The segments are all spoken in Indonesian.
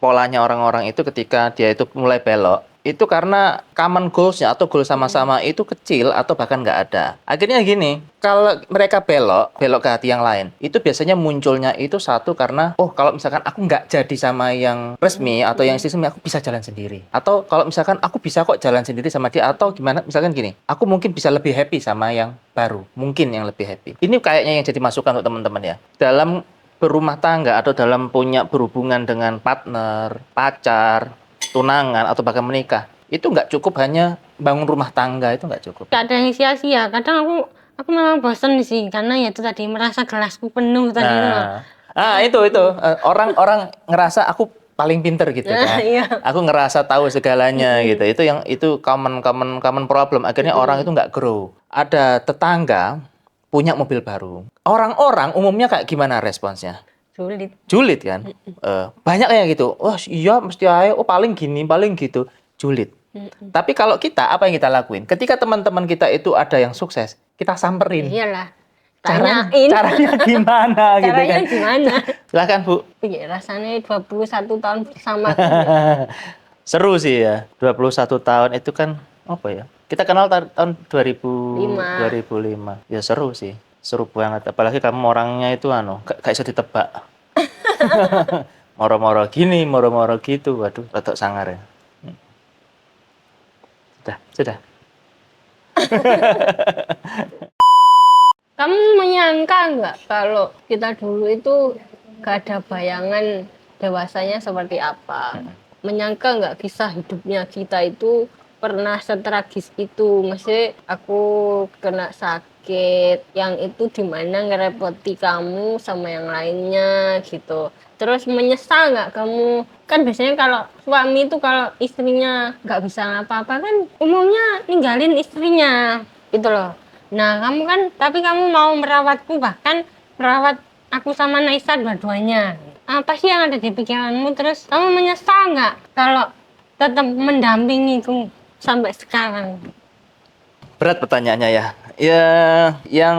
polanya orang-orang itu ketika dia itu mulai belok, itu karena common goals-nya atau goal sama-sama itu kecil atau bahkan nggak ada. Akhirnya gini, kalau mereka belok ke hati yang lain, itu biasanya munculnya itu satu karena, oh kalau misalkan aku nggak jadi sama yang resmi atau yang resmi, aku bisa jalan sendiri. Atau kalau misalkan aku bisa kok jalan sendiri sama dia, atau gimana, misalkan gini, aku mungkin bisa lebih happy sama yang baru, mungkin yang lebih happy. Ini kayaknya yang jadi masukan untuk teman-teman ya. Dalam berumah tangga atau dalam punya berhubungan dengan partner, pacar, tunangan atau bahkan menikah, itu nggak cukup hanya bangun rumah tangga, itu nggak cukup. Gak ada yang sia-sia. Kadang aku memang bosan sih karena ya itu tadi merasa gelasku penuh tadi itu loh. Itu orang-orang ngerasa aku paling pinter gitu kan. Iya. Aku ngerasa tahu segalanya gitu. Itu common problem. Akhirnya orang itu nggak grow. Ada tetangga punya mobil baru. Orang-orang umumnya kayak gimana responsnya? Sulit. Julid kan. Banyak kayak gitu. Oh iya mesti ayo, oh paling gini, paling gitu. Julid. Tapi kalau kita, apa yang kita lakuin? Ketika teman-teman kita itu ada yang sukses, kita samperin. Iyalah. Caranya Tanyain. gimana gitu Caranya kan. gimana? Silakan Bu. Iya, rasanya 21 tahun bersama. Seru sih ya. 21 tahun itu kan apa ya? Kita kenal tahun 2005. Ya seru sih. Seru banget. Apalagi kamu orangnya itu gak bisa ditebak. Moro-moro gini, moro-moro gitu. Waduh, rotok sangar ya. Sudah. Kamu menyangka nggak kalau kita dulu itu gak ada bayangan dewasanya seperti apa? Menyangka nggak kisah hidupnya kita itu pernah setragis itu? Maksudnya aku kena sakit, yang itu dimana ngerepoti kamu sama yang lainnya gitu. Terus menyesal nggak kamu? Kan biasanya kalau suami itu kalau istrinya nggak bisa ngapa-apa kan umumnya ninggalin istrinya gitu loh. Nah, kamu kan, tapi kamu mau merawatku, bahkan merawat aku sama Naisa dua-duanya. Apa sih yang ada di pikiranmu? Terus kamu menyesal nggak kalau tetap mendampingiku sampai sekarang? Berat pertanyaannya ya. Ya, yang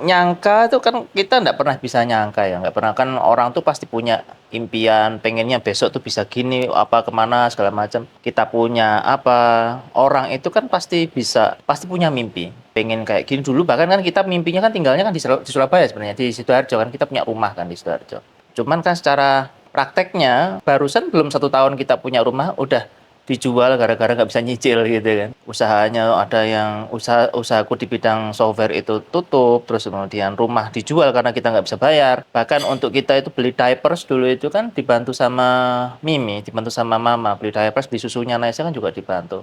nyangka itu kan kita nggak pernah bisa nyangka ya. Nggak pernah, kan orang tuh pasti punya impian, pengennya besok tuh bisa gini, apa kemana segala macam. Kita punya apa, orang itu kan pasti punya mimpi. Pengen kayak gini dulu, bahkan kan kita mimpinya kan tinggalnya kan di Surabaya sebenarnya, di Sidoarjo kan, kita punya rumah kan di Sidoarjo. Cuman kan secara prakteknya, barusan belum 1 tahun kita punya rumah, udah dijual gara-gara nggak bisa nyicil gitu kan. Usahanya ada yang usahaku di bidang software itu tutup, terus kemudian rumah dijual karena kita nggak bisa bayar. Bahkan untuk kita itu beli diapers dulu itu kan dibantu sama Mimi, dibantu sama Mama, beli diapers, beli susunya Naisa kan juga dibantu.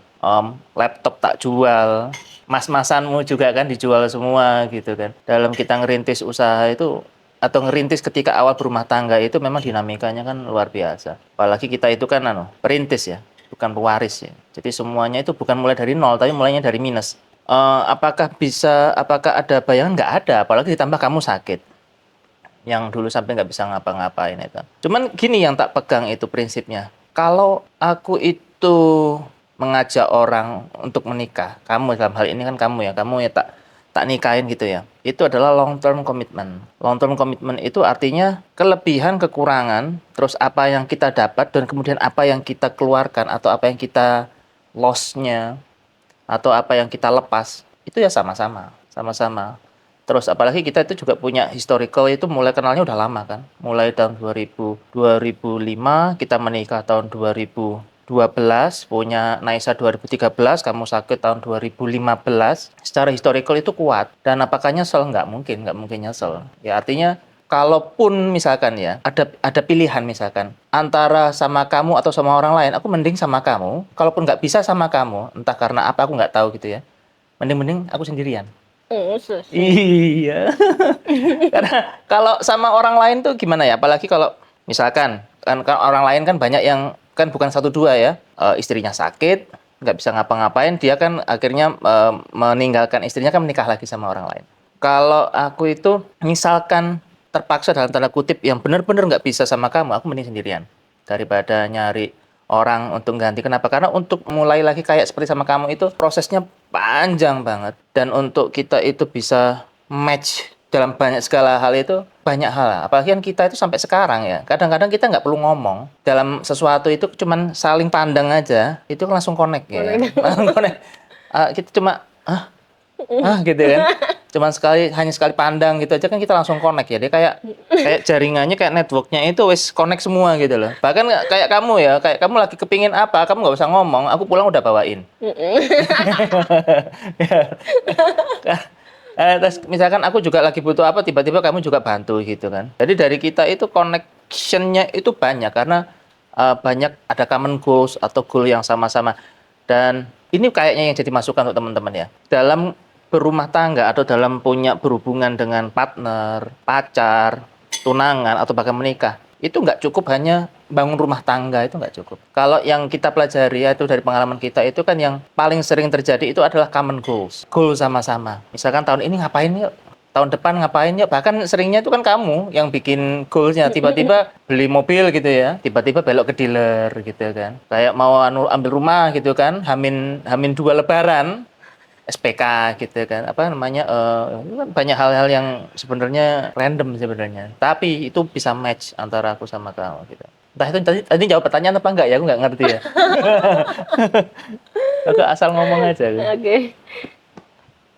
Laptop tak jual, mas-masanmu juga kan dijual semua gitu kan. Dalam kita ngerintis usaha itu atau ngerintis ketika awal berumah tangga itu memang dinamikanya kan luar biasa. Apalagi kita itu kan perintis ya, bukan pewaris ya. Jadi semuanya itu bukan mulai dari nol, tapi mulainya dari minus. Apakah ada bayangan? Nggak ada, apalagi ditambah kamu sakit. Yang dulu sampai nggak bisa ngapa-ngapain itu. Cuman gini yang tak pegang itu prinsipnya. Kalau aku itu mengajak orang untuk menikah, kamu dalam hal ini kan kamu ya tak nikahin gitu ya. Itu adalah long term commitment. Long term commitment itu artinya kelebihan, kekurangan, terus apa yang kita dapat dan kemudian apa yang kita keluarkan atau apa yang kita loss-nya atau apa yang kita lepas, itu ya sama-sama. Terus apalagi kita itu juga punya historical, itu mulai kenalnya udah lama kan. Mulai tahun 2005, kita menikah tahun 2012, punya Naisa 2013, kamu sakit tahun 2015. Secara historical itu kuat. Dan apakah nyesel? Nggak mungkin nyesel. Ya artinya kalaupun misalkan ya ada pilihan misalkan antara sama kamu atau sama orang lain, aku mending sama kamu. Kalaupun nggak bisa sama kamu, entah karena apa aku nggak tahu gitu ya, mending aku sendirian. Iya. Karena kalau sama orang lain tuh gimana ya? Apalagi kalau misalkan kan orang lain kan banyak yang kan bukan satu dua ya, istrinya sakit, nggak bisa ngapa-ngapain, dia kan akhirnya meninggalkan istrinya, kan menikah lagi sama orang lain. Kalau aku itu misalkan terpaksa dalam tanda kutip yang benar-benar nggak bisa sama kamu, aku mending sendirian daripada nyari orang untuk ganti. Kenapa? Karena untuk mulai lagi kayak seperti sama kamu itu prosesnya panjang banget. Dan untuk kita itu bisa match dalam banyak segala hal itu banyak hal. Apalagi kan kita itu sampai sekarang ya. Kadang-kadang kita nggak perlu ngomong dalam sesuatu itu cuman saling pandang aja itu langsung connect ya. Langsung connect. Kita cuma gitu kan. Cuman hanya sekali pandang gitu aja kan kita langsung connect ya. Dia kayak jaringannya kayak networknya itu wis connect semua gitu loh. Bahkan kayak kamu ya, kayak kamu lagi kepingin apa, kamu nggak usah ngomong, aku pulang udah bawain. Terus misalkan aku juga lagi butuh apa, tiba-tiba kamu juga bantu gitu kan. Jadi dari kita itu connection-nya itu banyak karena banyak ada common goals atau goal yang sama-sama. Dan ini kayaknya yang jadi masukan untuk teman-teman ya. Dalam berumah tangga atau dalam punya berhubungan dengan partner, pacar, tunangan atau bahkan menikah, itu nggak cukup hanya bangun rumah tangga, itu nggak cukup. Kalau yang kita pelajari itu dari pengalaman kita itu kan yang paling sering terjadi itu adalah common goals. Goal sama-sama. Misalkan tahun ini ngapain yuk? Tahun depan ngapain yuk? Bahkan seringnya itu kan kamu yang bikin goalsnya. Tiba-tiba beli mobil gitu ya. Tiba-tiba belok ke dealer gitu kan. Kayak mau ambil rumah gitu kan. Hamin 2 lebaran. SPK gitu kan, apa namanya, banyak hal-hal yang sebenarnya random sebenarnya, tapi itu bisa match antara aku sama kamu gitu. Entah itu tadi jawab pertanyaan apa enggak ya, aku nggak ngerti ya. Aku asal ngomong aja. Oke.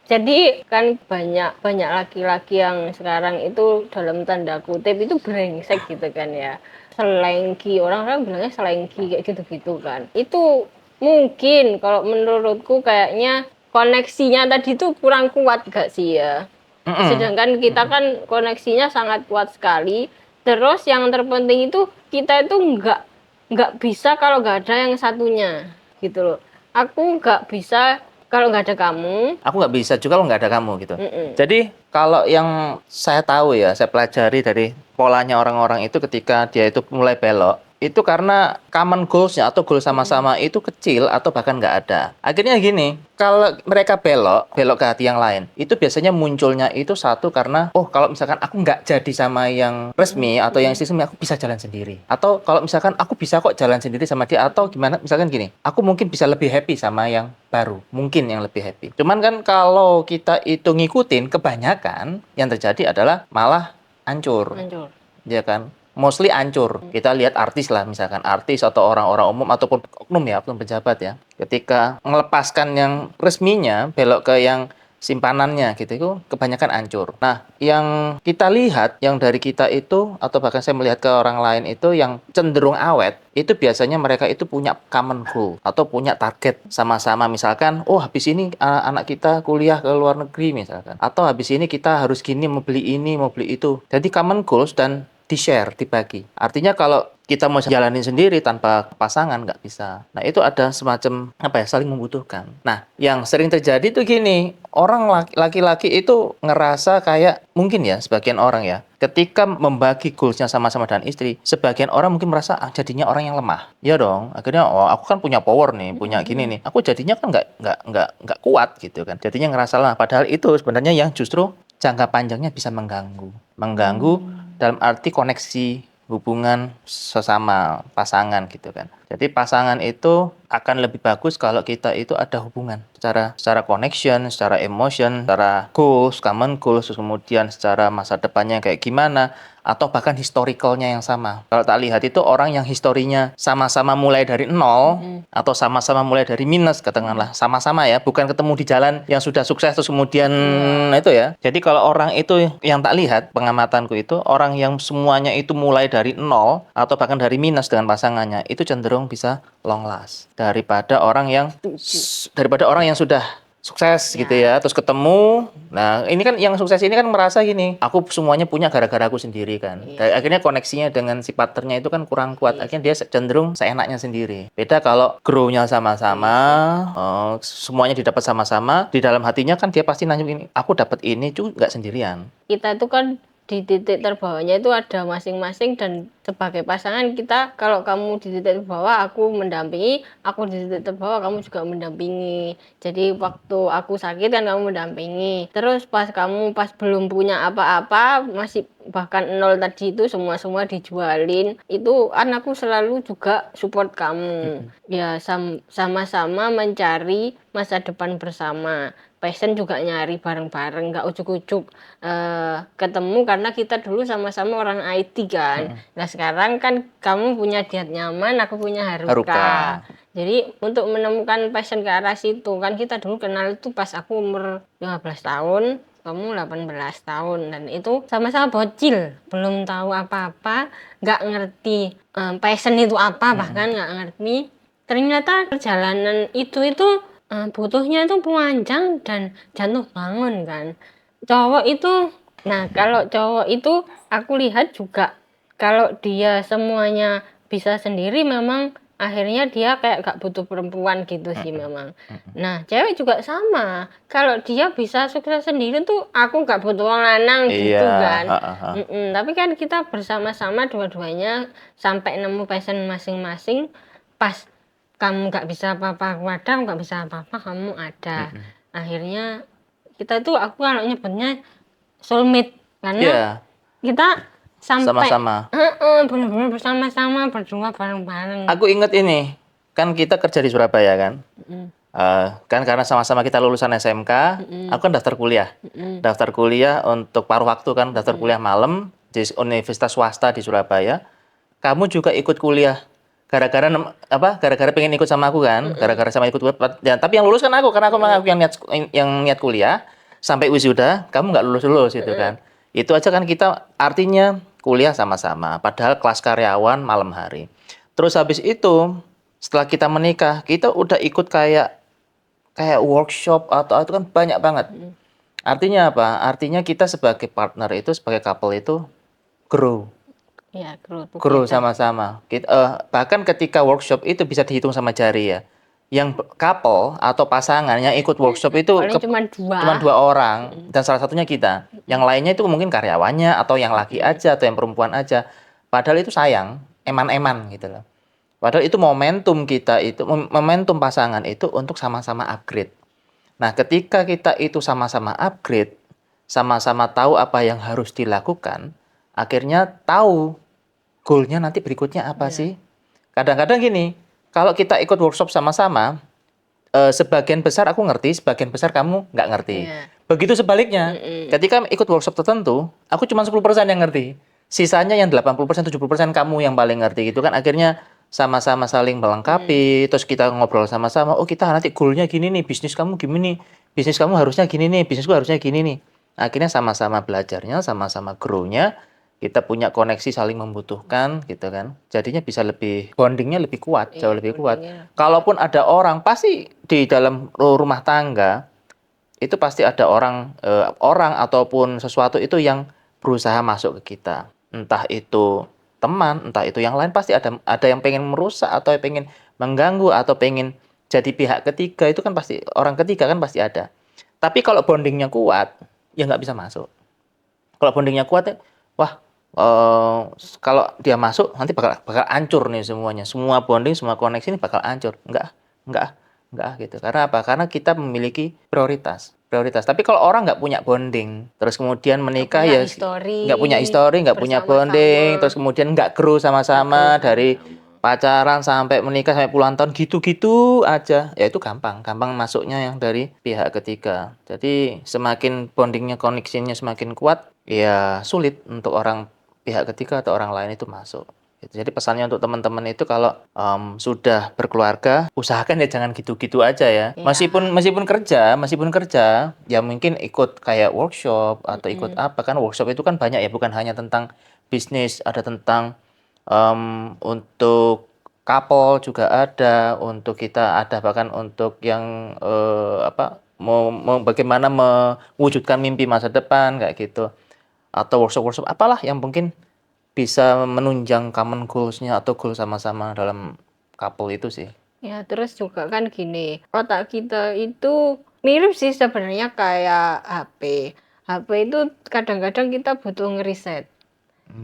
Jadi kan banyak laki-laki yang sekarang itu dalam tanda kutip itu brengsek gitu kan ya. Selengki, orang-orang bilangnya selengki kayak gitu-gitu kan. Itu mungkin kalau menurutku kayaknya koneksinya tadi tuh kurang kuat gak sih ya? Sedangkan kita kan koneksinya sangat kuat sekali. Terus yang terpenting itu kita itu nggak bisa kalau nggak ada yang satunya gitu loh. Aku nggak bisa kalau nggak ada kamu. Aku nggak bisa juga kalau nggak ada kamu gitu. Mm-mm. Jadi kalau yang saya tahu ya, saya pelajari dari polanya orang-orang itu ketika dia itu mulai belok, itu karena common goals-nya atau goal sama-sama itu kecil atau bahkan nggak ada. Akhirnya gini, kalau mereka belok ke hati yang lain, itu biasanya munculnya itu satu karena, oh kalau misalkan aku nggak jadi sama yang resmi atau yang sistemnya, aku bisa jalan sendiri. Atau kalau misalkan aku bisa kok jalan sendiri sama dia, atau gimana, misalkan gini, aku mungkin bisa lebih happy sama yang baru, mungkin yang lebih happy. Cuman kan kalau kita itu ngikutin, kebanyakan yang terjadi adalah malah hancur. Hancur. Ya kan? Mostly hancur. Kita lihat artis lah, misalkan artis atau orang-orang umum ataupun oknum ya, oknum pejabat ya. Ketika melepaskan yang resminya, belok ke yang simpanannya gitu, itu kebanyakan hancur. Nah, yang kita lihat, yang dari kita itu, atau bahkan saya melihat ke orang lain itu, yang cenderung awet, itu biasanya mereka itu punya common goal, atau punya target sama-sama. Misalkan, oh habis ini anak kita kuliah ke luar negeri misalkan. Atau habis ini kita harus gini, mau beli ini, mau beli itu. Jadi common goals dan di-share, dibagi. Artinya kalau kita mau jalanin sendiri tanpa pasangan, nggak bisa. Nah, itu ada semacam, saling membutuhkan. Nah, yang sering terjadi tuh gini, orang laki-laki itu ngerasa kayak, mungkin ya, sebagian orang ya, ketika membagi goals-nya sama-sama dengan istri, sebagian orang mungkin merasa, jadinya orang yang lemah. Ya dong, akhirnya, oh aku kan punya power nih, punya gini nih. Aku jadinya kan nggak kuat gitu kan. Jadinya ngerasa lemah. Padahal itu sebenarnya yang justru jangka panjangnya bisa mengganggu. Dalam arti koneksi hubungan sesama pasangan gitu kan. Jadi pasangan itu akan lebih bagus kalau kita itu ada hubungan secara connection, secara emotion, secara goals, common goals, kemudian secara masa depannya kayak gimana, atau bahkan historicalnya yang sama. Kalau tak lihat itu orang yang historinya sama-sama mulai dari nol atau sama-sama mulai dari minus, katakanlah sama-sama ya, bukan ketemu di jalan yang sudah sukses terus kemudian itu ya. Jadi kalau orang itu yang tak lihat, pengamatanku itu orang yang semuanya itu mulai dari nol atau bahkan dari minus dengan pasangannya, itu cenderung bisa long last daripada orang yang sudah sukses gitu ya, terus ketemu. Nah, ini kan yang sukses ini kan merasa gini, aku semuanya punya gara-gara aku sendiri kan. Dan akhirnya koneksinya dengan si partnernya itu kan kurang kuat. Akhirnya dia cenderung seenaknya sendiri. Beda kalau grow-nya sama-sama, semuanya didapat sama-sama, di dalam hatinya kan dia pasti nanya gini, aku dapat ini juga nggak sendirian. Kita itu kan di titik terbawahnya itu ada masing-masing dan sebagai pasangan kita, kalau kamu di titik terbawah aku mendampingi, aku di titik terbawah kamu juga mendampingi. Jadi waktu aku sakit kan kamu mendampingi, terus pas kamu belum punya apa-apa, masih bahkan nol tadi itu semua dijualin, itu kan aku selalu juga support kamu. Ya sama-sama mencari masa depan bersama. Passion juga nyari bareng-bareng, nggak ujuk-ujuk ketemu karena kita dulu sama-sama orang IT kan. Nah sekarang kan kamu punya Diat Nyaman, aku punya Haruka. Haruka. Jadi untuk menemukan passion ke arah situ kan kita dulu kenal itu pas aku umur 15 tahun, kamu 18 tahun dan itu sama-sama bocil, belum tahu apa-apa, nggak ngerti passion itu apa, bahkan nggak ngerti. Ternyata perjalanan itu butuhnya itu panjang dan jatuh bangun kan. Cowok itu, nah kalau cowok itu aku lihat juga kalau dia semuanya bisa sendiri memang akhirnya dia kayak gak butuh perempuan gitu sih memang. Nah cewek juga sama, kalau dia bisa sukses sendiri tuh aku gak butuh orang lanang gitu Iya, kan. heeh. Tapi kan kita bersama-sama dua-duanya sampai nemu passion masing-masing. Pas kamu nggak bisa apa-apa aku ada, aku nggak bisa apa-apa kamu ada. Akhirnya kita tuh aku kalau nyebutnya soulmate karena Iya, kita sampai sama-sama. benar-benar bersama-sama berdua bareng-bareng. Aku inget ini, kan kita kerja di Surabaya kan. Kan karena sama-sama kita lulusan SMK, aku kan daftar kuliah. Daftar kuliah untuk paruh waktu kan, daftar kuliah malam di Universitas swasta di Surabaya. Kamu juga ikut kuliah. Gara-gara gara-gara pengen ikut sama aku kan, gara-gara sama ikut ya, tapi yang lulus kan aku karena aku yang niat kuliah sampai wisuda, kamu nggak lulus gitu kan. Itu aja kan kita artinya kuliah sama-sama, padahal kelas karyawan malam hari. Terus habis itu setelah kita menikah, kita udah ikut kayak workshop atau itu kan banyak banget. Artinya apa? Artinya kita sebagai partner itu, sebagai couple itu grow Ya, grow grow together. sama-sama. Bahkan ketika workshop itu bisa dihitung sama jari ya. Yang couple atau pasangan yang ikut workshop itu Paling cuma dua orang dan salah satunya kita. Yang lainnya itu mungkin karyawannya atau yang laki aja atau yang perempuan aja. Padahal itu sayang, eman-eman gitu loh. Padahal itu momentum kita itu, momentum pasangan itu untuk sama-sama upgrade. Nah, ketika kita itu sama-sama upgrade, sama-sama tahu apa yang harus dilakukan, akhirnya tahu goalnya nanti berikutnya apa sih? Kadang-kadang gini, kalau kita ikut workshop sama-sama, sebagian besar aku ngerti, sebagian besar kamu nggak ngerti. Iya. Begitu sebaliknya, ketika ikut workshop tertentu, aku cuma 10% yang ngerti. Sisanya yang 80%, 70% kamu yang paling ngerti gitu kan. Akhirnya sama-sama saling melengkapi, terus kita ngobrol sama-sama, oh kita nanti goalnya gini nih, bisnis kamu gini nih, bisnis kamu harusnya gini nih, bisnisku harusnya gini nih. Akhirnya sama-sama belajarnya, sama-sama grow-nya, kita punya koneksi saling membutuhkan gitu kan. Jadinya bisa lebih bondingnya lebih kuat, jauh lebih kuat. bondingnya. Kalaupun ada orang pasti di dalam rumah tangga itu pasti ada orang ataupun sesuatu itu yang berusaha masuk ke kita. Entah itu teman, entah itu yang lain pasti ada yang pengen merusak atau yang pengen mengganggu atau pengen jadi pihak ketiga itu kan pasti orang ketiga kan pasti ada. Tapi kalau bondingnya kuat ya nggak bisa masuk. Kalau bondingnya kuat ya, wah kalau dia masuk nanti bakal hancur nih semuanya. Semua bonding, semua koneksi ini bakal hancur. Enggak gitu. Karena apa? Karena kita memiliki prioritas. Prioritas. Tapi kalau orang nggak punya bonding, terus kemudian menikah punya ya history, nggak punya histori, nggak punya bersama-sama. bonding, terus kemudian nggak grow sama-sama dari pacaran sampai menikah sampai puluhan tahun gitu-gitu aja, ya itu gampang masuknya yang dari pihak ketiga. Jadi semakin bondingnya, koneksinya semakin kuat, ya sulit untuk orang pihak ketiga atau orang lain itu masuk. Gitu. Jadi pesannya untuk teman-teman itu kalau sudah berkeluarga, usahakan ya jangan gitu-gitu aja ya. Iya. Meskipun kerja, ya mungkin ikut kayak workshop atau ikut apa kan workshop itu kan banyak ya, bukan hanya tentang bisnis, ada tentang untuk couple juga ada, untuk kita ada bahkan untuk yang bagaimana mewujudkan mimpi masa depan kayak gitu. Atau workshop-workshop apalah yang mungkin bisa menunjang common goals-nya atau goal sama-sama dalam couple itu sih. Ya, terus juga kan gini, otak kita itu mirip sih sebenarnya kayak HP. HP itu kadang-kadang kita butuh ngeriset,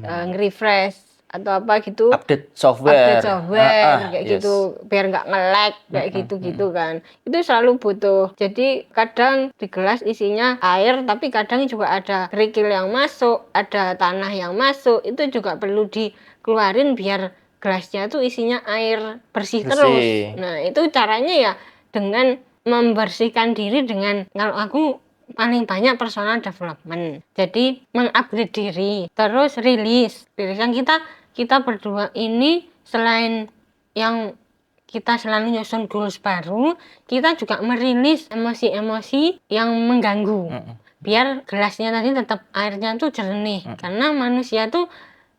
nge-refresh. atau apa gitu, Update software. update software kayak Yes. gitu biar nggak nge-lag kayak gitu kan, itu selalu butuh. Jadi kadang di gelas isinya air tapi kadang juga ada kerikil yang masuk, ada tanah yang masuk, itu juga perlu dikeluarin biar gelasnya tuh isinya air bersih Bersih. terus. Nah itu caranya ya dengan membersihkan diri dengan, kalau aku paling banyak personal development, jadi mengupgrade diri, terus rilis yang kita berdua ini selain yang kita selalu nyusun goals baru, kita juga merilis emosi-emosi yang mengganggu. Biar gelasnya tadi tetap airnya tuh jernih. Karena manusia tuh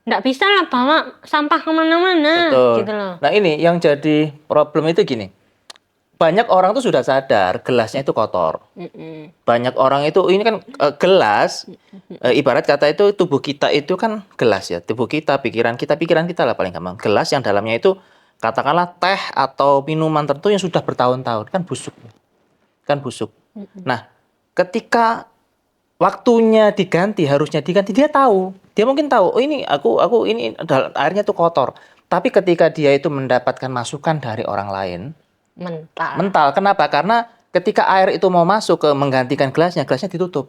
nggak bisa lah bawa sampah kemana-mana. Betul. Gitu loh. Nah ini yang jadi problem itu gini. Banyak orang tuh sudah sadar gelasnya itu kotor. Banyak orang itu ini kan gelas, ibarat kata itu tubuh kita itu kan gelas ya. Tubuh kita, pikiran kita lah paling gampang. Gelas yang dalamnya itu katakanlah teh atau minuman tertentu yang sudah bertahun-tahun kan busuk. Kan busuk. Nah, ketika waktunya diganti, harusnya diganti, dia tahu. Dia mungkin tahu, oh ini aku ini airnya tuh kotor. Tapi ketika dia itu mendapatkan masukan dari orang lain, mental. Kenapa? Karena ketika air itu mau masuk ke menggantikan gelasnya ditutup.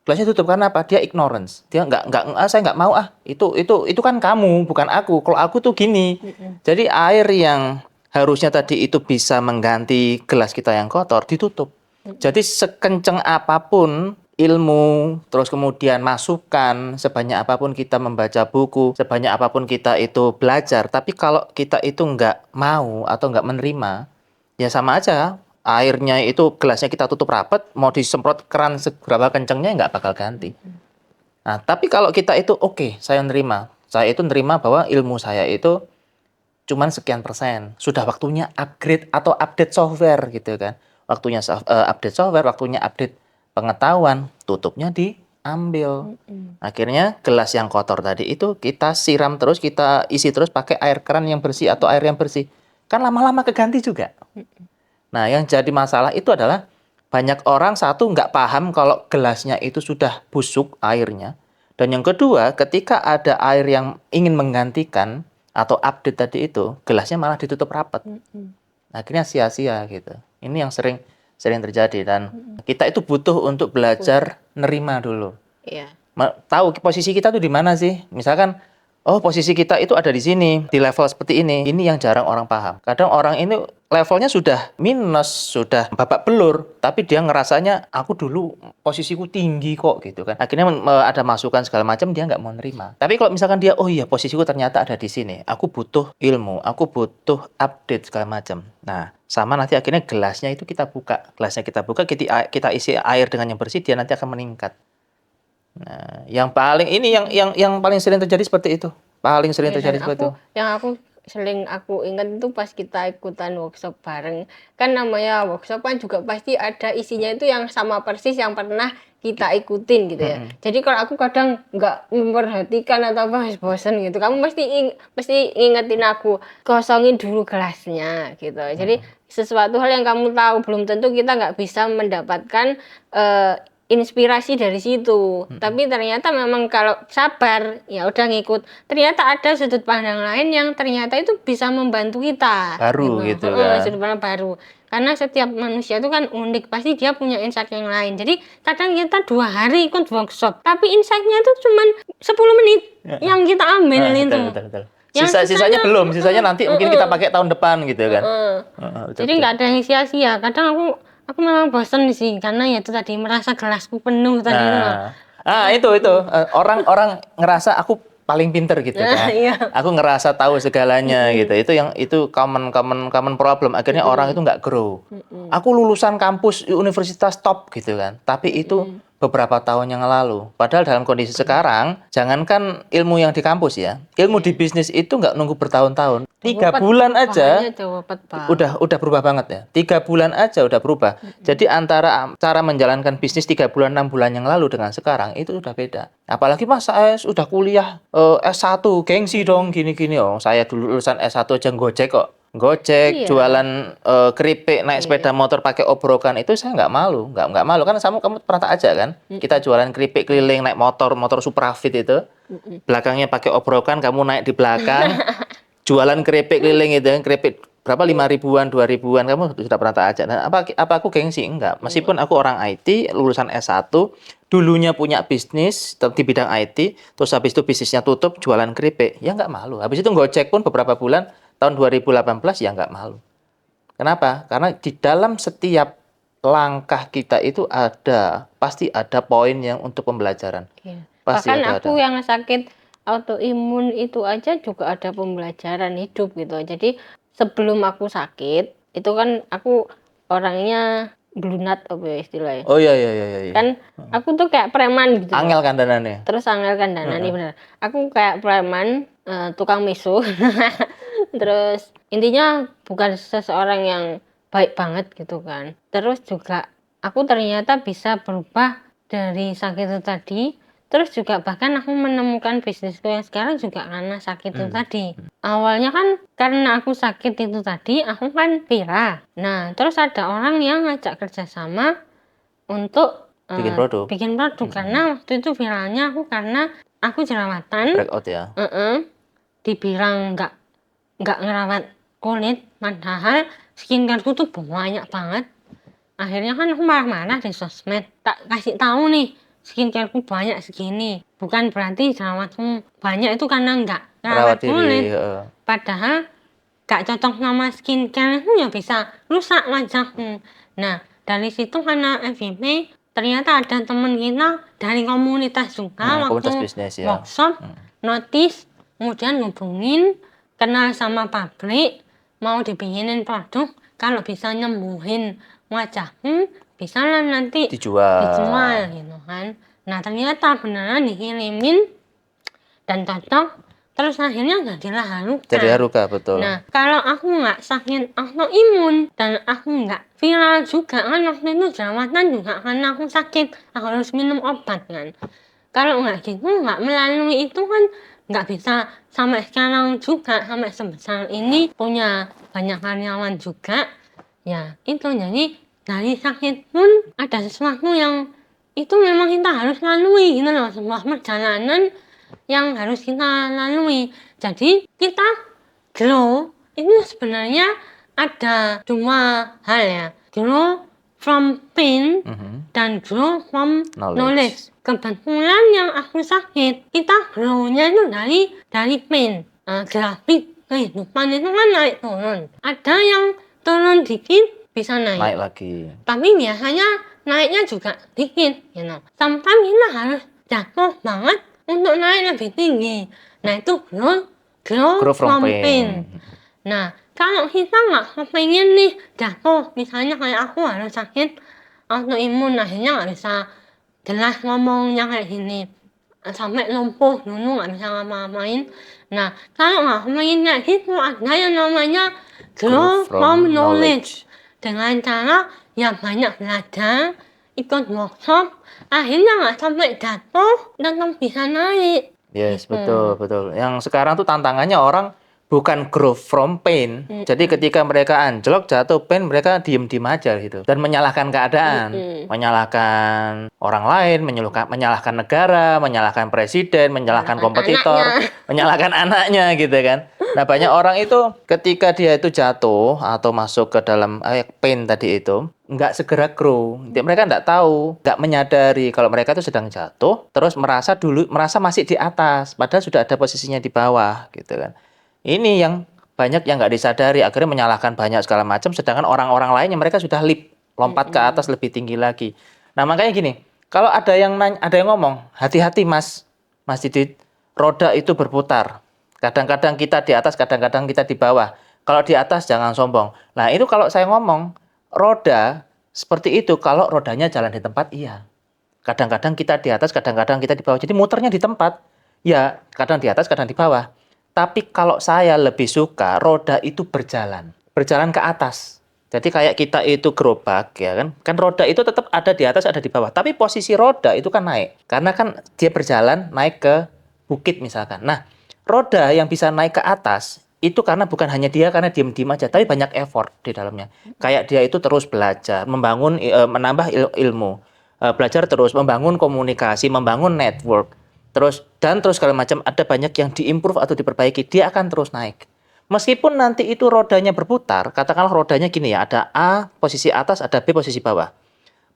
Gelasnya tutup karena apa? Dia ignorance. Dia saya nggak mau itu kan kamu, bukan aku. Kalau aku tuh gini. Jadi air yang harusnya tadi itu bisa mengganti gelas kita yang kotor ditutup. Jadi sekenceng apapun ilmu, terus kemudian masukan, sebanyak apapun kita membaca buku, sebanyak apapun kita itu belajar, tapi kalau kita itu nggak mau atau nggak menerima, ya sama aja. Airnya itu gelasnya kita tutup rapat, mau disemprot keran seberapa kencengnya nggak bakal ganti. Nah, tapi kalau kita itu oke, saya nerima. Saya itu nerima bahwa ilmu saya itu cuman sekian persen. Sudah waktunya upgrade atau update software gitu kan. Waktunya update software, waktunya update pengetahuan, tutupnya diambil. Akhirnya gelas yang kotor tadi itu kita siram terus, kita isi terus pakai air keran yang bersih atau air yang bersih. Kan lama-lama keganti juga. Nah, yang jadi masalah itu adalah banyak orang satu nggak paham kalau gelasnya itu sudah busuk airnya. Dan yang kedua, ketika ada air yang ingin menggantikan atau update tadi itu, gelasnya malah ditutup rapat. Akhirnya sia-sia gitu. Ini yang sering terjadi dan kita itu butuh untuk belajar nerima dulu. Iya. Tahu posisi kita tuh di mana sih? Misalkan, oh posisi kita itu ada di sini, di level seperti ini. Ini yang jarang orang paham. Kadang orang ini levelnya sudah minus, sudah babak belur, tapi dia ngerasanya aku dulu posisiku tinggi kok gitu kan. Akhirnya ada masukan segala macam dia nggak mau nerima. Tapi kalau misalkan dia, oh iya posisiku ternyata ada di sini, aku butuh ilmu, aku butuh update segala macam. Nah, sama nanti akhirnya gelasnya itu kita buka, kita isi air dengan yang bersih, dia nanti akan meningkat. Nah, yang paling ini yang paling sering terjadi seperti itu. Paling sering terjadi seperti itu. Yang aku ingat itu pas kita ikutan workshop bareng. Kan namanya workshop kan juga pasti ada isinya itu yang sama persis yang pernah kita ikutin gitu ya. Jadi kalau aku kadang nggak memperhatikan atau apa bosen gitu, kamu pasti ingetin aku, kosongin dulu gelasnya gitu. Jadi sesuatu hal yang kamu tahu belum tentu kita nggak bisa mendapatkan inspirasi dari situ. Tapi ternyata memang kalau sabar ya udah ngikut, ternyata ada sudut pandang lain yang ternyata itu bisa membantu kita Baru gitu kan. sudut pandang baru, karena setiap manusia itu kan unik, pasti dia punya insight yang lain. Jadi kadang kita 2 hari ikut workshop tapi insight-nya itu cuma 10 menit yang kita ambil itu. Betul. Sisanya belum, sisanya nanti mungkin kita pakai tahun depan gitu kan. Jadi nggak ada yang sia-sia. Kadang aku memang bosan sih karena ya itu tadi merasa gelasku penuh tadi itu. Itu orang ngerasa aku paling pinter gitu kan. Iya. Aku ngerasa tahu segalanya gitu. Itu common problem. Akhirnya orang itu nggak grow. Aku lulusan kampus universitas top gitu kan. Tapi itu beberapa tahun yang lalu. Padahal dalam kondisi sekarang, jangankan ilmu yang di kampus ya, ilmu di bisnis itu nggak nunggu bertahun-tahun. 3 bulan aja udah berubah banget ya. 3 bulan aja udah berubah. Jadi antara cara menjalankan bisnis 3 bulan 6 bulan yang lalu dengan sekarang itu udah beda. Apalagi Mas saya sudah kuliah S1, gengsi dong gini-gini. Oh, saya dulu lulusan S1 aja Gojek kok. Gojek, jualan keripik, naik sepeda motor pakai obrokan, itu saya nggak malu kan kamu pernah tak aja kan? Kita jualan keripik keliling naik motor Suprafit itu. belakangnya pakai obrokan, kamu naik di belakang, jualan keripik keliling itu, keripik berapa 5 ribuan, 2 ribuan, kamu sudah pernah tak ajak. Nah, apa aku gengsi? Enggak. Meskipun aku orang IT, lulusan S1, dulunya punya bisnis di bidang IT, terus habis itu bisnisnya tutup, jualan keripik, ya nggak malu. Habis itu Gojek pun beberapa bulan, tahun 2018 ya nggak malu. Kenapa? Karena di dalam setiap langkah kita itu pasti ada poin yang untuk pembelajaran. Iya. Pasti Bahkan ada. aku yang sakit autoimun itu aja juga ada pembelajaran hidup gitu. Jadi sebelum aku sakit, itu kan aku orangnya blunat apa ya istilahnya. Oh iya iya iya iya. Kan aku tuh kayak preman gitu. Angel kan dananya. Terus angel kan dananya bener. Aku kayak preman, tukang miso. Terus intinya bukan seseorang yang baik banget gitu kan. Terus juga aku ternyata bisa berubah dari sakit itu tadi. Terus juga bahkan aku menemukan bisnisku yang sekarang juga karena sakit itu tadi. Awalnya kan karena aku sakit itu tadi, aku kan viral. Nah, terus ada orang yang ngajak kerjasama untuk Bikin produk. karena waktu itu viralnya aku karena aku jerawatan. Breakout ya. Dibilang nggak ngerawat kulit, padahal skincareku tuh banyak banget. Akhirnya kan aku marah-marah di sosmed, tak kasih tahu nih skincareku banyak segini, bukan berarti jerawatku banyak itu karena nggak ngerawat kulit. Padahal gak cocok sama skincare ya bisa rusak wajahmu. Nah, dari situ karena FVP ternyata ada temen kita dari komunitas juga komunitas waktu bisnis ya. workshop notice, kemudian hubungin, kenal sama pabrik, mau dibikinin produk, kalau bisa nyembuhin wajahmu bisa lah nanti dijual gitu kan. Nah ternyata beneran dikirimin dan cocok. Terus akhirnya jadilah Haruka. Jadi Haruka, betul. Nah, kalau aku nggak sakit autoimun dan aku nggak viral juga kan waktu itu jerawatan juga karena aku sakit, aku harus minum obat kan. Kalau nggak gitu, nggak melalui itu kan nggak bisa sampai sekarang juga, sampai sebesar ini punya banyak karyawan juga. Ya itu jadi dari sakit pun ada sesuatu yang itu memang kita harus lalui gitu loh, sebuah perjalanan yang harus kita lalui. Jadi kita grow itu sebenarnya ada dua hal ya, grow from pain dan grow from knowledge. Kebetulan yang aku sakit, kita grow-nya itu dari pain. Grafik kehidupan itu kan naik turun. Ada yang turun dikit bisa naik lagi. Tapi biasanya naiknya juga dikit, you know. Sometimes kita harus jatuh banget untuk naik lebih tinggi. Nah itu grow from pain. Nah kalau kita nggak kepengen nih jatuh, misalnya kayak aku harus sakit autoimun, akhirnya nggak bisa jelas ngomongnya kayak gini, sampai lumpuh dulu nggak bisa ngapa-ngapain. Nah kalau nggak kepengen kayak gitu, ada yang namanya grow from knowledge. Dengan cara ya banyak belajar, ikut workshop, akhirnya nggak sampai jatuh dan bisa naik. Yes, betul. Yang sekarang tuh tantangannya orang bukan grow from pain. Jadi ketika mereka anjlok, jatuh pain, mereka diem-diem aja gitu. Dan menyalahkan keadaan. Menyalahkan orang lain, menyalahkan negara, menyalahkan presiden, menyalahkan kompetitor, menyalahkan anaknya gitu kan. Nah banyak orang itu ketika dia itu jatuh atau masuk ke dalam pain tadi itu, nggak segera grow. Mereka nggak tahu, nggak menyadari kalau mereka itu sedang jatuh, terus merasa masih di atas, padahal sudah ada posisinya di bawah gitu kan. Ini yang banyak yang nggak disadari, akhirnya menyalahkan banyak segala macam, sedangkan orang-orang lainnya mereka sudah lompat ke atas lebih tinggi lagi. Nah makanya gini, kalau ada yang ngomong, hati-hati Mas Didit, roda itu berputar. Kadang-kadang kita di atas, kadang-kadang kita di bawah. Kalau di atas jangan sombong. Nah itu kalau saya ngomong, roda seperti itu kalau rodanya jalan di tempat, iya. Kadang-kadang kita di atas, kadang-kadang kita di bawah. Jadi muternya di tempat, ya kadang di atas, kadang di bawah. Tapi kalau saya lebih suka roda itu berjalan ke atas. Jadi kayak kita itu gerobak ya kan. Kan roda itu tetap ada di atas, ada di bawah. Tapi posisi roda itu kan naik. Karena kan dia berjalan naik ke bukit misalkan. Nah, roda yang bisa naik ke atas itu karena bukan hanya dia karena diem-diem aja, tapi banyak effort di dalamnya. Kayak dia itu terus belajar, menambah ilmu, belajar terus, membangun komunikasi, membangun network. Terus segala macam, ada banyak yang diimprove atau diperbaiki, dia akan terus naik. Meskipun nanti itu rodanya berputar, katakanlah rodanya gini ya, ada A posisi atas, ada B posisi bawah.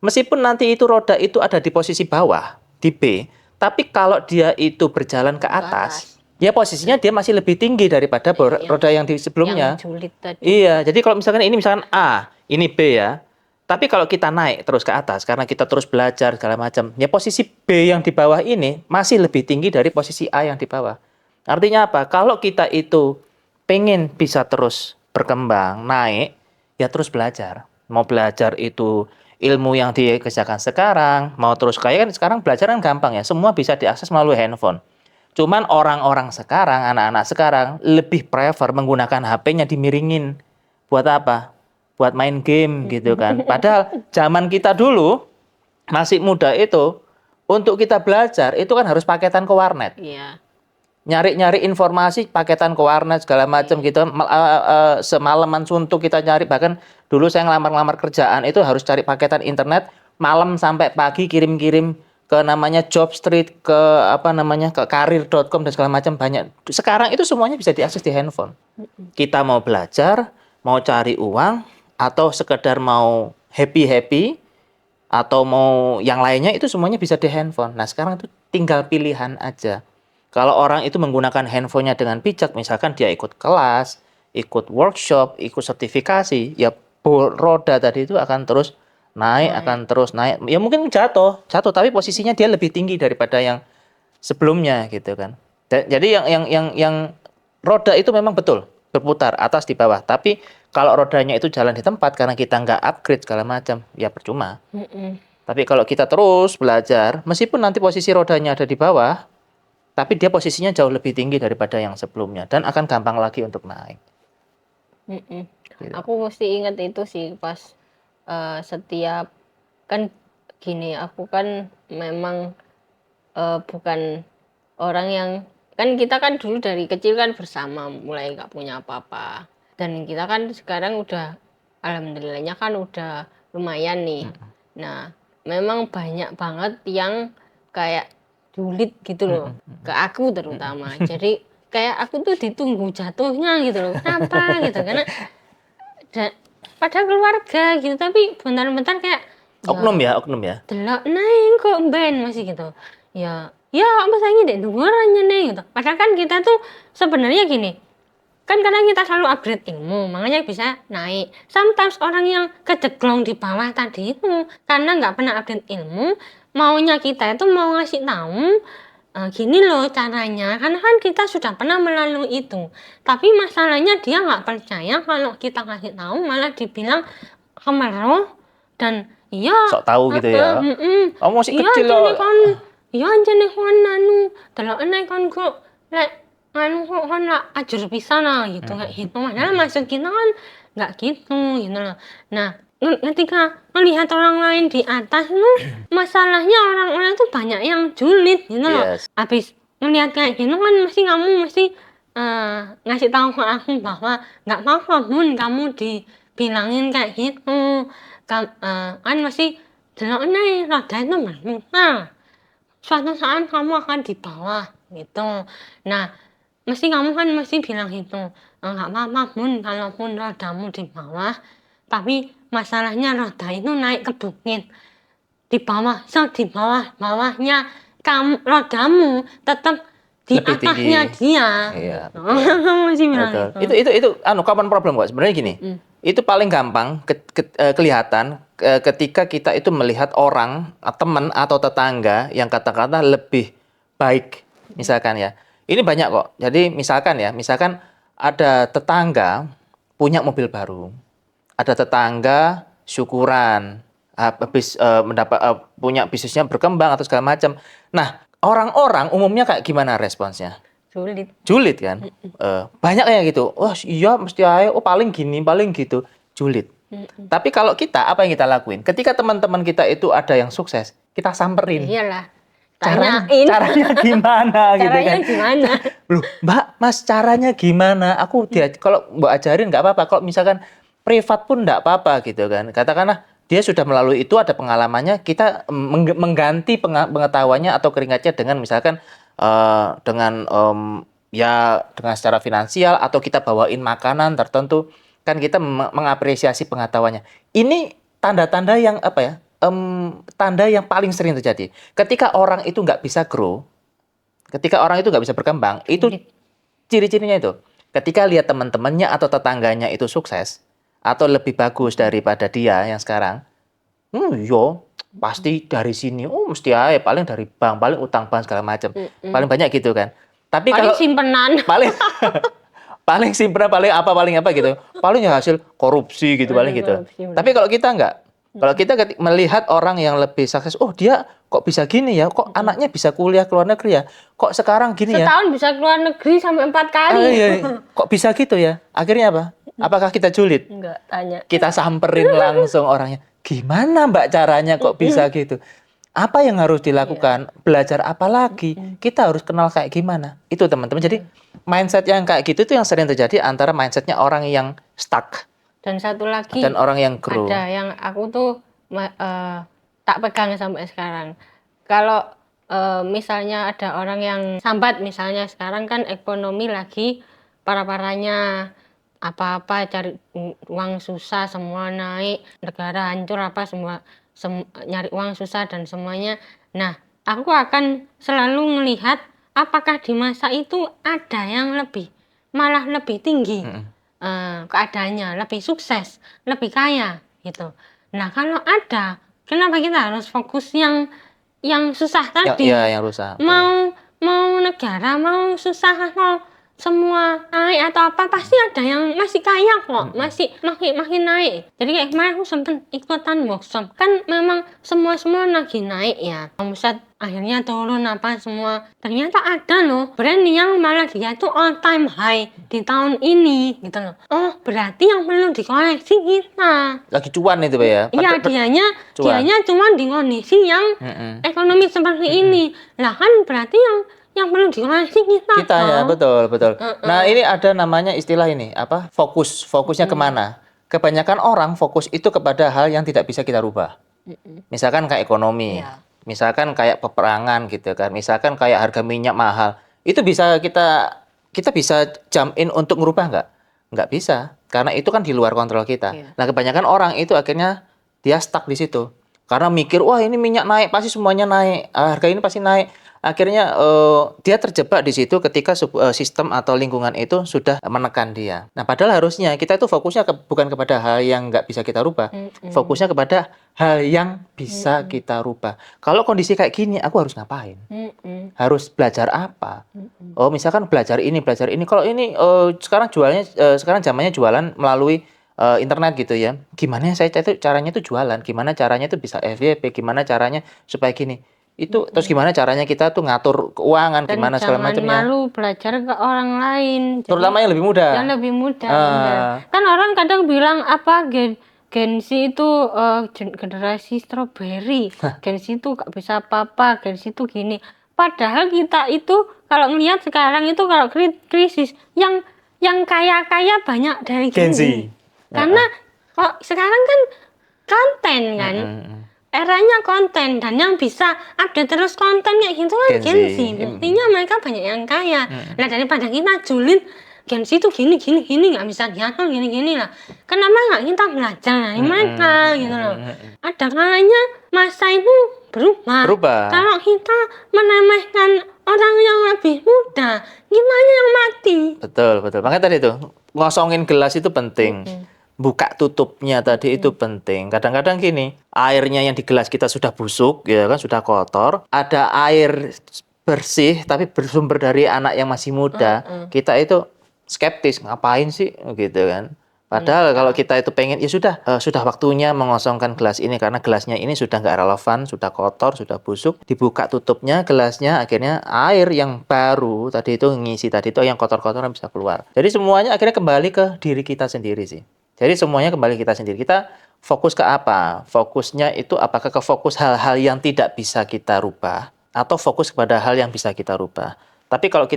Meskipun nanti itu roda itu ada di posisi bawah, di B, tapi kalau dia itu berjalan ke atas, ya posisinya dia masih lebih tinggi daripada roda yang di sebelumnya. Yang julid tadi. Iya, jadi kalau misalkan ini misalkan A, ini B ya. Tapi kalau kita naik terus ke atas karena kita terus belajar segala macam, ya posisi B yang di bawah ini masih lebih tinggi dari posisi A yang di bawah. Artinya apa? Kalau kita itu pengen bisa terus berkembang, naik, ya terus belajar. Mau belajar itu ilmu yang dikerjakan sekarang, mau terus kayak kan sekarang belajar kan gampang ya, semua bisa diakses melalui handphone. Cuman orang-orang sekarang, anak-anak sekarang lebih prefer menggunakan HP-nya dimiringin. Buat apa? Buat main game gitu kan. Padahal zaman kita dulu masih muda itu, untuk kita belajar itu kan harus paketan ke warnet. Iya. Nyari-nyari informasi paketan ke warnet segala macam gitu. Semalaman suntuk kita nyari. Bahkan dulu saya ngelamar-ngelamar kerjaan itu harus cari paketan internet malam sampai pagi kirim-kirim ke namanya Jobstreet, ke ke karir.com dan segala macam banyak. Sekarang itu semuanya bisa diakses di handphone. Kita mau belajar, mau cari uang, atau sekedar mau happy-happy, atau mau yang lainnya itu semuanya bisa di handphone. Nah sekarang itu tinggal pilihan aja. Kalau orang itu menggunakan handphonenya dengan bijak, misalkan dia ikut kelas, ikut workshop, ikut sertifikasi, ya roda tadi itu akan terus naik, akan terus naik. Ya mungkin jatuh, tapi posisinya dia lebih tinggi daripada yang sebelumnya gitu kan. Jadi yang roda itu memang betul berputar atas di bawah. Tapi kalau rodanya itu jalan di tempat karena kita nggak upgrade segala macam, ya percuma. Tapi kalau kita terus belajar, meskipun nanti posisi rodanya ada di bawah, tapi dia posisinya jauh lebih tinggi daripada yang sebelumnya dan akan gampang lagi untuk naik. Gitu. Aku mesti ingat itu sih pas setiap kan gini, aku kan memang bukan orang yang kan kita kan dulu dari kecil kan bersama mulai nggak punya apa-apa dan kita kan sekarang udah alhamdulillahnya kan udah lumayan nih. Nah memang banyak banget yang kayak julid gitu loh ke aku terutama. Jadi kayak aku tuh ditunggu jatuhnya gitu loh. Kenapa gitu? Karena pada keluarga gitu tapi bentar-bentar kayak oknum ya. delok naik kok ben masih gitu. Ya apa sayangnya dek dengerannya nih gitu. Padahal kan kita tuh sebenarnya gini. Kan karena kita selalu upgrade ilmu, makanya bisa naik. Sometimes orang yang kejeglong di bawah tadi itu karena nggak pernah update ilmu, maunya kita itu mau ngasih tahu gini loh caranya, karena kan kita sudah pernah melalui itu. Tapi masalahnya dia nggak percaya kalau kita kasih tahu, malah dibilang kemeroh dan iya. Sok tahu gitu ya. Kamu masih kecil loh. Iya jane kon anu, delokne kon kok lek anu kok kon lak ajar pisan gitu kayak gitu. Padahal maksud kita kan nggak gitu loh. Nah, ketika melihat orang lain di atas itu masalahnya orang-orang itu banyak yang julid gitu loh. Habis ngelihat kayak gitu kan kamu mesti ngasih tahu ke aku bahwa nggak apa-apa Bun kamu dibilangin kayak gitu. Kan mesti delokne roda itu berputar. Suatu saat kamu akan di bawah gitu. Nah, kamu kan bilang gitu. Nggak apa-apa Bun kalaupun rodamu di bawah, tapi masalahnya roda itu naik ke bukit di bawah, di bawahnya rodamu tetap di lebih atasnya tinggi. dia. Iya. Masih bilang gitu. Itu common problem kok. Sebenarnya gini. Itu paling gampang kelihatan ketika kita itu melihat orang, teman atau tetangga yang kata-kata lebih baik. Misalkan ya. Ini banyak kok. Jadi misalkan ada tetangga punya mobil baru. Ada tetangga syukuran habis punya bisnisnya berkembang atau segala macam. Nah, orang-orang umumnya kayak gimana responsnya? Julid kan? Banyak kayak gitu. Oh iya mesti ayo, paling gini, paling gitu. Julid. Tapi kalau kita, apa yang kita lakuin? Ketika teman-teman kita itu ada yang sukses, kita samperin. Iyalah. Caranya gimana gitu kan? Caranya gimana? Loh, Mbak, Mas caranya gimana? Kalau Mbak ajarin nggak apa-apa. Kalau misalkan privat pun nggak apa-apa gitu kan. Katakanlah dia sudah melalui itu, ada pengalamannya, kita mengganti pengetahuannya atau keringatnya dengan misalkan dengan ya dengan secara finansial atau kita bawain makanan tertentu, kan kita mengapresiasi pengetahuannya. Ini tanda-tanda yang apa ya? Tanda yang paling sering terjadi. Ketika orang itu nggak bisa grow, ketika orang itu nggak bisa berkembang, itu ciri-cirinya itu. Ketika lihat teman-temannya atau tetangganya itu sukses atau lebih bagus daripada dia yang sekarang, yo pasti dari sini, mesti aja paling dari bank, paling utang bank segala macam, paling banyak gitu kan. Tapi Paling kalau simpenan. paling paling simpen paling apa gitu, paling ya hasil korupsi gitu paling gitu. Korupsi, benar. Tapi kalau kita enggak, kalau kita melihat orang yang lebih sukses, oh dia kok bisa gini ya, kok anaknya bisa kuliah ke luar negeri ya, kok sekarang gini ya. Setahun bisa keluar negeri sampai 4 kali. Iya. Kok bisa gitu ya? Akhirnya apa? Apakah kita julid? Enggak, tanya. Kita samperin langsung orangnya. Gimana Mbak caranya kok bisa gitu? Apa yang harus dilakukan? Belajar apa lagi? Kita harus kenal kayak gimana? Itu teman-teman. Jadi mindset yang kayak gitu itu yang sering terjadi antara mindsetnya orang yang stuck Dan satu lagi, dan orang yang grow. ada yang aku tuh tak pegang sampai sekarang. Kalau misalnya ada orang yang sambat, misalnya sekarang kan ekonomi lagi parah-parahnya, apa-apa cari uang susah, semua naik, negara hancur apa semua, nyari uang susah dan semuanya. Nah, aku akan selalu melihat apakah di masa itu ada yang malah lebih tinggi keadaannya, lebih sukses, lebih kaya gitu. Nah, kalau ada, kenapa kita harus fokus yang susah tadi? Ya, yang rusak. Mau negara, mau susah, mau semua naik atau apa, pasti ada yang masih kaya kok, masih makin naik. Jadi kayak kemarin aku sempat ikutan workshop, kan memang semua lagi naik ya, omset akhirnya turun apa semua. Ternyata ada loh brand yang malah dia itu all time high di tahun ini gitu loh. Oh, berarti yang perlu dikoleksi kita. Lagi cuan itu Pak ya? Iya, dianya cuma di kondisi yang ekonomi seperti ini. Lah kan berarti yang perlu dikoleksi kita. Kita ya, betul. Nah, ini ada namanya istilah ini, apa? Fokusnya kemana? Kebanyakan orang fokus itu kepada hal yang tidak bisa kita rubah. Misalkan kayak ekonomi, Iya. misalkan kayak peperangan gitu kan, misalkan kayak harga minyak mahal. Itu bisa kita bisa jump in untuk merubah nggak? Nggak bisa, karena itu kan di luar kontrol kita. Iya. Nah, kebanyakan orang itu akhirnya dia stuck di situ. Karena mikir, wah ini minyak naik, pasti semuanya naik, harga ini pasti naik. Akhirnya dia terjebak di situ ketika sistem atau lingkungan itu sudah menekan dia. Nah, padahal harusnya kita itu fokusnya bukan kepada hal yang nggak bisa kita rubah, fokusnya kepada hal yang bisa kita rubah. Kalau kondisi kayak gini, aku harus ngapain? Harus belajar apa? Oh, misalkan belajar ini. Kalau ini sekarang zamannya jualan melalui internet gitu ya. Gimana caranya itu jualan? Gimana caranya itu bisa FYP? Gimana caranya supaya gini? Itu terus gimana caranya kita tuh ngatur keuangan, Dan gimana segala jangan macamnya. malu belajar ke orang lain. Jadi, Terutama yang lebih muda. yang lebih muda. Benar. Kan orang kadang bilang apa Gen Z itu generasi strawberry, Gen Z itu gak bisa apa-apa, Gen Z itu gini. Padahal kita itu kalau ngelihat sekarang itu kalau krisis yang kaya-kaya banyak dari Gen Z. Karena kok sekarang kan konten kan. Eranya konten, dan yang bisa update terus konten kayak gitu kan Gen Z. Buktinya mereka banyak yang kaya. Nah, daripada kita julid Gen Z itu gini nggak bisa diatur gini lah. Kenapa nggak kita belajar dari mereka gitu loh. Ada kalanya masa itu berubah. Kalau kita meremehkan orang yang lebih muda, gimana yang mati? Betul. Makanya tadi tuh ngosongin gelas itu penting. Buka tutupnya tadi itu penting. Kadang-kadang gini, airnya yang di gelas kita sudah busuk, ya kan, sudah kotor. Ada air bersih tapi bersumber dari anak yang masih muda. Kita itu skeptis, ngapain sih gitu kan. Padahal kalau kita itu pengen, ya sudah waktunya mengosongkan gelas ini karena gelasnya ini sudah nggak relevan, sudah kotor, sudah busuk. Dibuka tutupnya gelasnya, akhirnya air yang baru tadi itu ngisi tadi itu yang kotor-kotoran bisa keluar. Jadi semuanya akhirnya kembali ke diri kita sendiri sih. Jadi semuanya kembali kita sendiri. Kita fokus ke apa? Fokusnya itu apakah ke fokus hal-hal yang tidak bisa kita rubah atau fokus kepada hal yang bisa kita rubah. Tapi kalau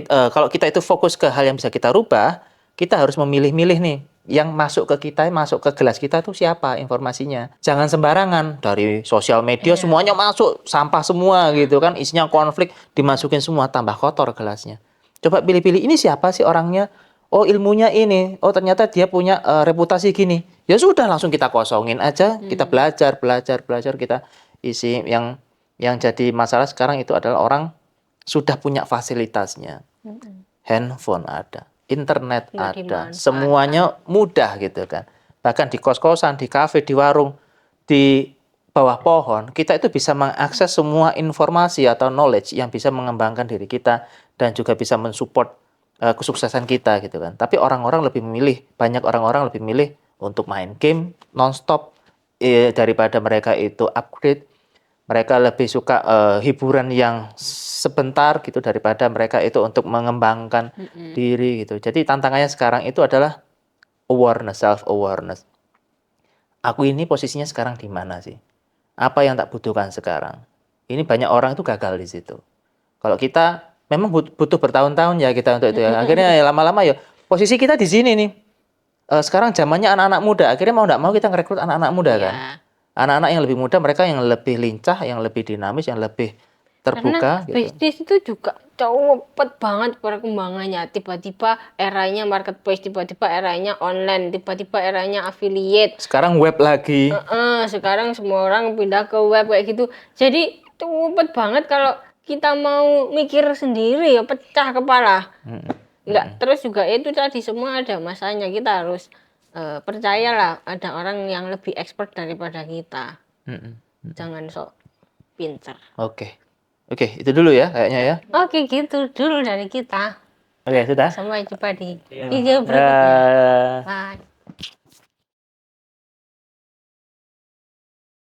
kita itu fokus ke hal yang bisa kita rubah, kita harus memilih-milih nih. yang masuk ke kita, masuk ke gelas kita tuh siapa informasinya. Jangan sembarangan dari sosial media semuanya masuk, sampah semua gitu kan, isinya konflik, dimasukin semua, tambah kotor gelasnya. Coba pilih-pilih, ini siapa sih orangnya? Oh, ilmunya ini. Oh, ternyata dia punya reputasi gini. Ya sudah, langsung kita kosongin aja, kita belajar, kita isi. Yang jadi masalah sekarang itu adalah orang sudah punya fasilitasnya. Handphone ada, internet Nggak ada, dimanfaatkan. semuanya mudah gitu kan. Bahkan di kos-kosan, di kafe, di warung, di bawah pohon, kita itu bisa mengakses semua informasi atau knowledge yang bisa mengembangkan diri kita dan juga bisa mensupport kesuksesan kita gitu kan. Tapi orang-orang lebih memilih, banyak orang-orang lebih memilih untuk main game nonstop daripada mereka itu upgrade. Mereka lebih suka hiburan yang sebentar gitu daripada mereka itu untuk mengembangkan diri gitu. Jadi tantangannya sekarang itu adalah awareness, self awareness. Aku ini posisinya sekarang di mana sih? Apa yang tak butuhkan sekarang? Ini banyak orang itu gagal di situ. Kalau kita memang butuh bertahun-tahun ya kita untuk itu ya. Akhirnya ya lama-lama ya posisi kita di sini nih. Sekarang zamannya anak-anak muda. Akhirnya mau nggak mau kita ngerekrut anak-anak muda kan. Ya. Anak-anak yang lebih muda, mereka yang lebih lincah, yang lebih dinamis, yang lebih terbuka Karena gitu. bisnis itu juga cepet banget perkembangannya. Tiba-tiba eranya marketplace, tiba-tiba eranya online, tiba-tiba eranya affiliate. Sekarang web lagi. Sekarang semua orang pindah ke web kayak gitu. Jadi cepet banget kalau kita mau mikir sendiri ya pecah kepala. Enggak, terus juga itu tadi semua ada masanya. Kita harus percayalah ada orang yang lebih expert daripada kita. Jangan sok pinter. Oke. Oke, itu dulu ya kayaknya ya. Oke, gitu dulu dari kita. Oke, sudah. Sampai jumpa di video berikutnya.